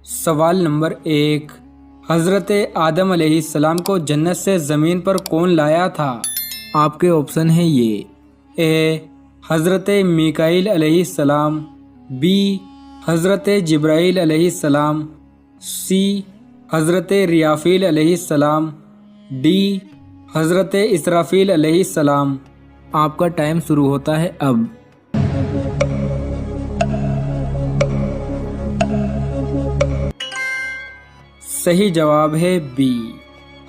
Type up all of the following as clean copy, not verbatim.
سوال نمبر 1، حضرت آدم علیہ السلام کو جنت سے زمین پر کون لایا تھا؟ آپ کے آپشن ہیں یہ: اے حضرت میکائیل علیہ السلام، بی حضرت جبرائیل علیہ السلام، سی حضرت ریافیل علیہ السلام، ڈی حضرت اسرافیل علیہ السلام۔ آپ کا ٹائم شروع ہوتا ہے اب۔ صحیح جواب ہے بی،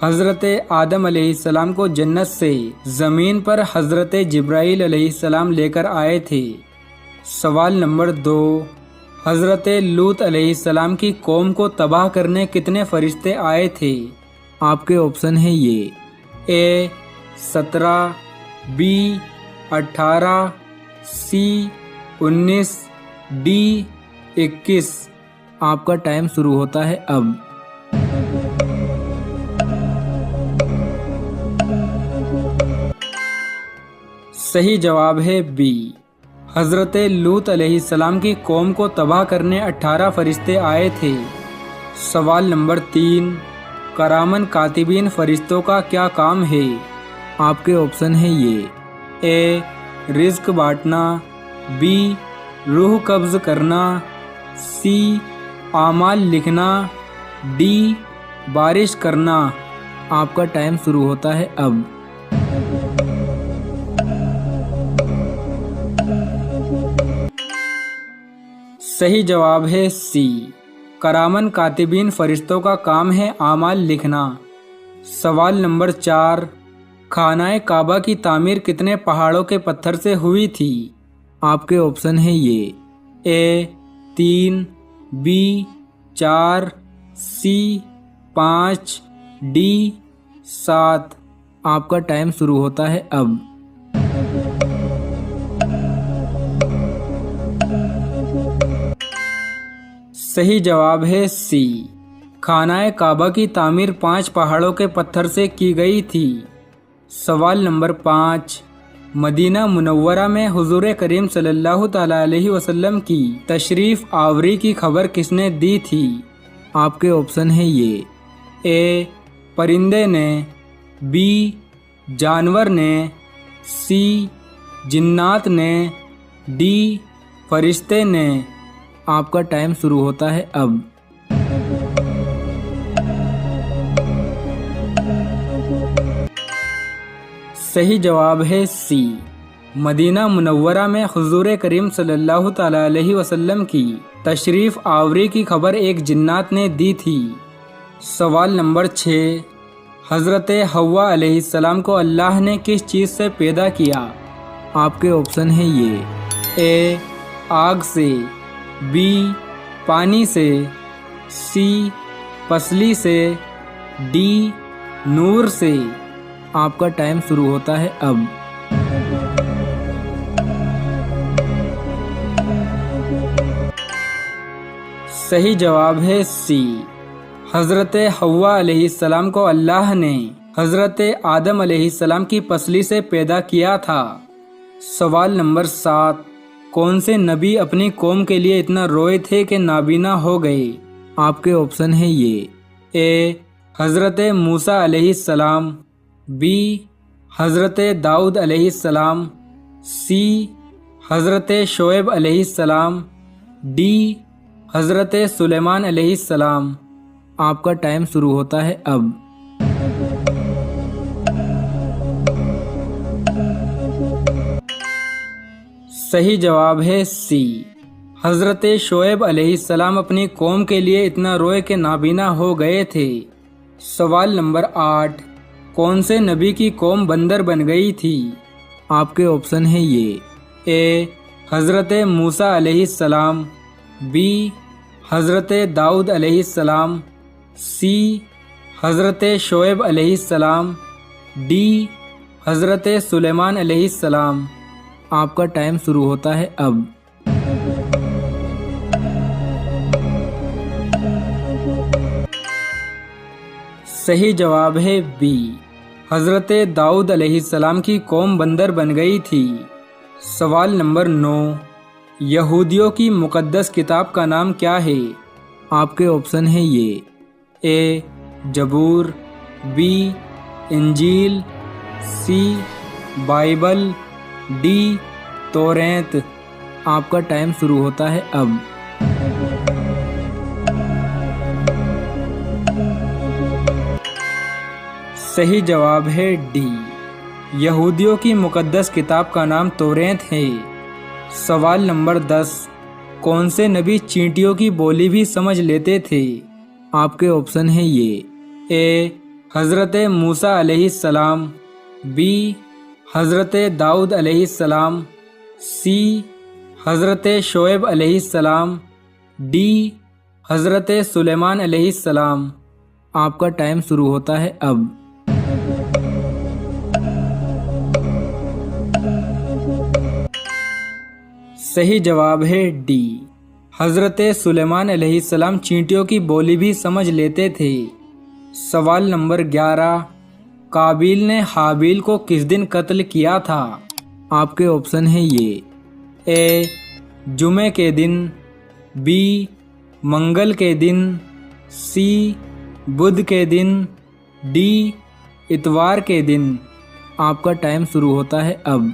حضرت آدم علیہ السلام کو جنت سے زمین پر حضرت جبرائیل علیہ السلام لے کر آئے تھے۔ سوال نمبر 2، حضرت لوط علیہ السلام کی قوم کو تباہ کرنے کتنے فرشتے آئے تھے؟ آپ کے آپشن ہیں یہ: اے 17، بی 18، سی 19، ڈی 21۔ آپ کا ٹائم شروع ہوتا ہے اب۔ صحیح جواب ہے بی، حضرت لوط علیہ السلام کی قوم کو تباہ کرنے 18 فرشتے آئے تھے۔ سوال نمبر 3، کرامن کاتبین فرشتوں کا کیا کام ہے؟ آپ کے آپشن ہیں یہ: اے رزق بانٹنا، بی روح قبض کرنا، سی اعمال لکھنا، ڈی بارش کرنا۔ آپ کا ٹائم شروع ہوتا ہے اب۔ صحیح جواب ہے سی، کرامن کاتبین فرشتوں کا کام ہے اعمال لکھنا۔ سوال نمبر 4، خانہ کعبہ کی تعمیر کتنے پہاڑوں کے پتھر سے ہوئی تھی؟ آپ کے آپشن ہیں یہ: اے 3، بی 4، سی 5، ڈی 7۔ آپ کا ٹائم شروع ہوتا ہے اب۔ صحیح جواب ہے سی، خانہ کعبہ کی تعمیر 5 پہاڑوں کے پتھر سے کی گئی تھی۔ سوال نمبر 5، مدینہ منورہ میں حضور کریم صلی اللہ تعالی علیہ وسلم کی تشریف آوری کی خبر کس نے دی تھی؟ آپ کے آپشن ہیں یہ: اے پرندے نے، بی جانور نے، سی جنات نے، ڈی فرشتے نے۔ آپ کا ٹائم شروع ہوتا ہے اب۔ صحیح جواب ہے سی، مدینہ منورہ میں حضور کریم صلی اللہ تعالی علیہ وسلم کی تشریف آوری کی خبر ایک جنات نے دی تھی۔ سوال نمبر 6، حضرت حوا علیہ السلام کو اللہ نے کس چیز سے پیدا کیا؟ آپ کے آپشن ہیں یہ: اے آگ سے، بی پانی سے، سی پسلی سے، ڈی نور سے۔ آپ کا ٹائم شروع ہوتا ہے اب۔ صحیح جواب ہے سی، حضرت حوا علیہ السلام کو اللہ نے حضرت آدم علیہ السلام کی پسلی سے پیدا کیا تھا۔ سوال نمبر 7، کون سے نبی اپنی قوم کے لیے اتنا روئے تھے کہ نابینا ہو گئے؟ آپ کے آپشن ہیں یہ: اے حضرت موسیٰ علیہ السلام، بی حضرت داؤد علیہ السلام، سی حضرت شعیب علیہ السلام، ڈی حضرت سلیمان علیہ السلام۔ آپ کا ٹائم شروع ہوتا ہے اب۔ صحیح جواب ہے سی، حضرت شعیب علیہ السلام اپنی قوم کے لیے اتنا روئے کہ نابینا ہو گئے تھے۔ سوال نمبر 8، کون سے نبی کی قوم بندر بن گئی تھی؟ آپ کے آپشن ہیں یہ: اے حضرت موسیٰ علیہ السلام، بی حضرت داؤد علیہ السلام، سی حضرت شعیب علیہ السلام، ڈی حضرت سلیمان علیہ السلام۔ آپ کا ٹائم شروع ہوتا ہے اب۔ صحیح جواب ہے بی، حضرت داؤد علیہ السلام کی قوم بندر بن گئی تھی۔ سوال نمبر 9، یہودیوں کی مقدس کتاب کا نام کیا ہے؟ آپ کے آپشن ہیں یہ: اے زبور، بی انجیل، سی بائبل، ڈی توریت۔ آپ کا ٹائم شروع ہوتا ہے اب۔ صحیح جواب ہے ڈی، یہودیوں کی مقدس کتاب کا نام توریت ہے۔ سوال نمبر 10، کون سے نبی چینٹیوں کی بولی بھی سمجھ لیتے تھے؟ آپ کے آپشن ہیں یہ: اے حضرت موسیٰ علیہ السلام، بی حضرت داؤد علیہ السلام، سی حضرت شعیب علیہ السلام، ڈی حضرت سلیمان علیہ السلام۔ آپ کا ٹائم شروع ہوتا ہے اب۔ صحیح جواب ہے ڈی، حضرت سلیمان علیہ السلام چینٹیوں کی بولی بھی سمجھ لیتے تھے۔ سوال نمبر 11، قابیل نے حابیل کو کس دن قتل کیا تھا؟ آپ کے آپشن ہیں یہ: اے جمعے کے دن، بی منگل کے دن، سی بدھ کے دن، ڈی اتوار کے دن۔ آپ کا ٹائم شروع ہوتا ہے اب۔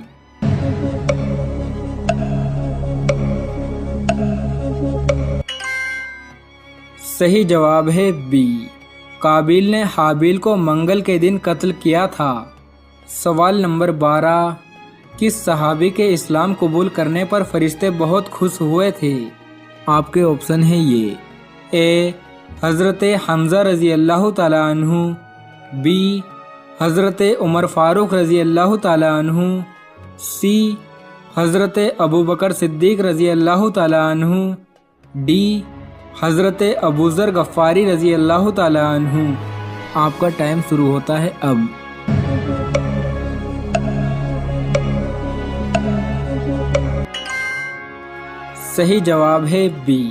صحیح جواب ہے بی، قابیل نے حابیل کو منگل کے دن قتل کیا تھا۔ سوال نمبر 12، کس صحابی کے اسلام قبول کرنے پر فرشتے بہت خوش ہوئے تھے؟ آپ کے آپشن ہیں یہ: اے حضرت حمزہ رضی اللہ تعالیٰ عنہ، بی حضرت عمر فاروق رضی اللہ تعالیٰ عنہ، سی حضرت ابوبکر صدیق رضی اللہ تعالیٰ عنہ، ڈی حضرت ابوذر غفاری رضی اللہ تعالیٰ عنہ۔ آپ کا ٹائم شروع ہوتا ہے اب۔ صحیح جواب ہے بی،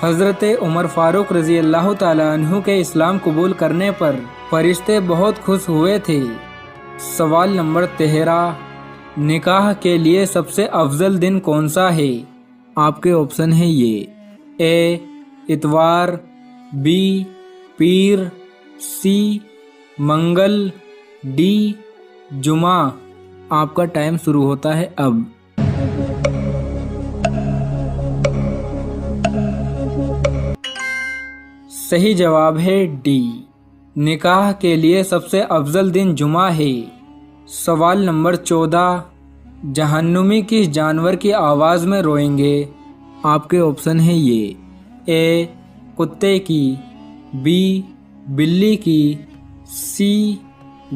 حضرت عمر فاروق رضی اللہ تعالیٰ عنہ کے اسلام قبول کرنے پر فرشتے بہت خوش ہوئے تھے۔ سوال نمبر 13، نکاح کے لیے سب سے افضل دن کون سا ہے؟ آپ کے آپشن ہیں یہ: اے اتوار، بی پیر، سی منگل، ڈی جمعہ۔ آپ کا ٹائم شروع ہوتا ہے اب۔ صحیح جواب ہے ڈی، نکاح کے لیے سب سے افضل دن جمعہ ہے۔ سوال نمبر 14، جہنمی کس جانور کی آواز میں روئیں گے؟ آپ کے آپشن ہیں یہ: اے کتے کی، بی بلی کی، سی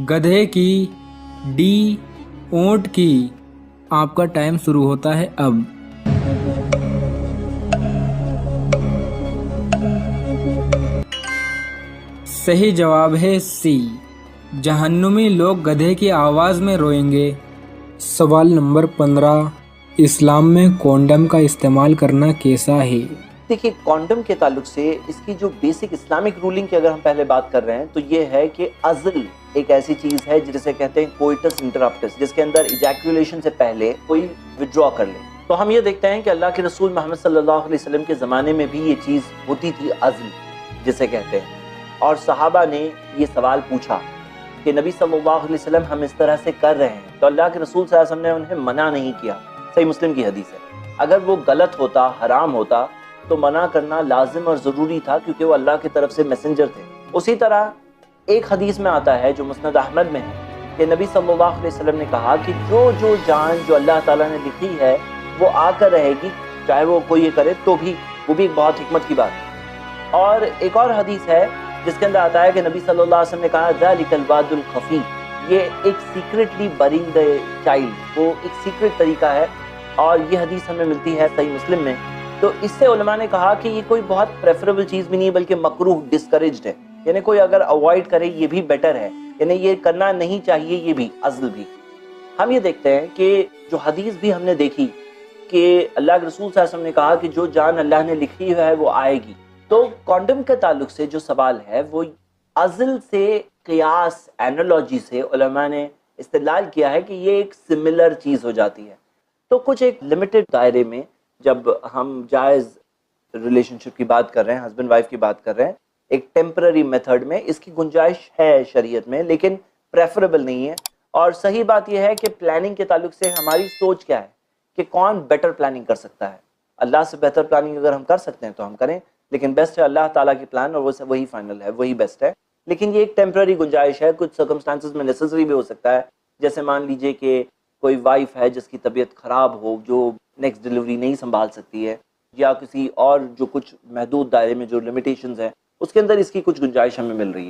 گدھے کی، ڈی اونٹ کی۔ آپ کا ٹائم شروع ہوتا ہے اب۔ صحیح جواب ہے سی، جہنمی لوگ گدھے کی آواز میں روئیں گے۔ سوال نمبر 15، اسلام میں کونڈم کا استعمال کرنا کیسا ہے؟ دیکھیے، کونڈم کے تعلق سے اس کی جو بیسک اسلامک رولنگ کی اگر ہم پہلے بات کر رہے ہیں تو یہ ہے کہ عزل ایک ایسی چیز ہے جسے کہتے ہیں کوئٹس انٹرپٹس، جس کے اندر ایجیکولیشن سے پہلے کوئی وڈرا کر لے۔ تو ہم یہ دیکھتے ہیں کہ اللہ کے رسول محمد صلی اللہ علیہ وسلم کے زمانے میں بھی یہ چیز ہوتی تھی، عزل جسے کہتے ہیں، اور صحابہ نے یہ سوال پوچھا کہ نبی صلی اللہ علیہ وسلم ہم اس طرح سے کر رہے ہیں، تو اللہ کے رسول صلی اللہ علیہ وسلم نے انہیں منع نہیں کیا۔ صحیح مسلم کی حدیث ہے۔ اگر وہ غلط ہوتا، حرام ہوتا، تو منع کرنا لازم اور ضروری تھا، کیونکہ وہ اللہ کی طرف سے میسنجر تھے۔ اسی طرح ایک حدیث میں آتا ہے جو مسند احمد میں ہے کہ نبی صلی اللہ علیہ وسلم نے کہا کہ جو جان جو اللہ تعالیٰ نے لکھی ہے وہ آ کر رہے گی، چاہے وہ کوئی یہ کرے تو بھی، وہ بھی ایک بہت حکمت کی بات ہے۔ اور ایک اور حدیث ہے جس کے اندر آتا ہے کہ نبی صلی اللہ علیہ وسلم نے کہا ذالک الوعد الخفی، یہ ایک سیکریٹلی برینگ دا چائلڈ، وہ ایک سیکریٹ طریقہ ہے، اور یہ حدیث ہمیں ملتی ہے صحیح مسلم میں۔ تو اس سے علماء نے کہا کہ یہ کوئی بہت پریفریبل چیز بھی نہیں ہے، بلکہ مکروہ، ڈسکریجڈ ہے، یعنی کوئی اگر اوائڈ کرے یہ بھی بیٹر ہے، یعنی یہ کرنا نہیں چاہیے، یہ بھی عزل بھی۔ ہم یہ دیکھتے ہیں کہ جو حدیث بھی ہم نے دیکھی کہ اللہ کے رسول صلی اللہ علیہ وسلم نے کہا کہ جو جان اللہ نے لکھی ہے وہ آئے گی۔ تو کونڈم کے تعلق سے جو سوال ہے وہ عزل سے، قیاس، اینالوجی سے علماء نے استدلال کیا ہے کہ یہ ایک سملر چیز ہو جاتی ہے۔ تو کچھ ایک لمیٹڈ دائرے میں جب ہم جائز ریلیشن شپ کی بات کر رہے ہیں، ہسبینڈ وائف کی بات کر رہے ہیں، ایک ٹیمپرری میتھڈ میں اس کی گنجائش ہے شریعت میں، لیکن پریفریبل نہیں ہے۔ اور صحیح بات یہ ہے کہ پلاننگ کے تعلق سے ہماری سوچ کیا ہے کہ کون بیٹر پلاننگ کر سکتا ہے۔ اللہ سے بہتر پلاننگ اگر ہم کر سکتے ہیں تو ہم کریں، لیکن بیسٹ ہے اللہ تعالیٰ کی پلان، اور وہی فائنل ہے، وہی بیسٹ ہے۔ لیکن یہ ایک ٹیمپرری گنجائش ہے، کچھ سرکمسٹانسز میں نیسسری بھی ہو سکتا ہے، جیسے مان لیجئے کہ کوئی وائف ہے جس کی طبیعت خراب ہو، جو نیکسٹ ڈلیوری نہیں سنبھال سکتی ہے، یا کسی اور جو کچھ محدود دائرے میں جو لمیٹیشنز ہیں اس کے اندر اس کی کچھ گنجائش ہمیں مل رہی ہے۔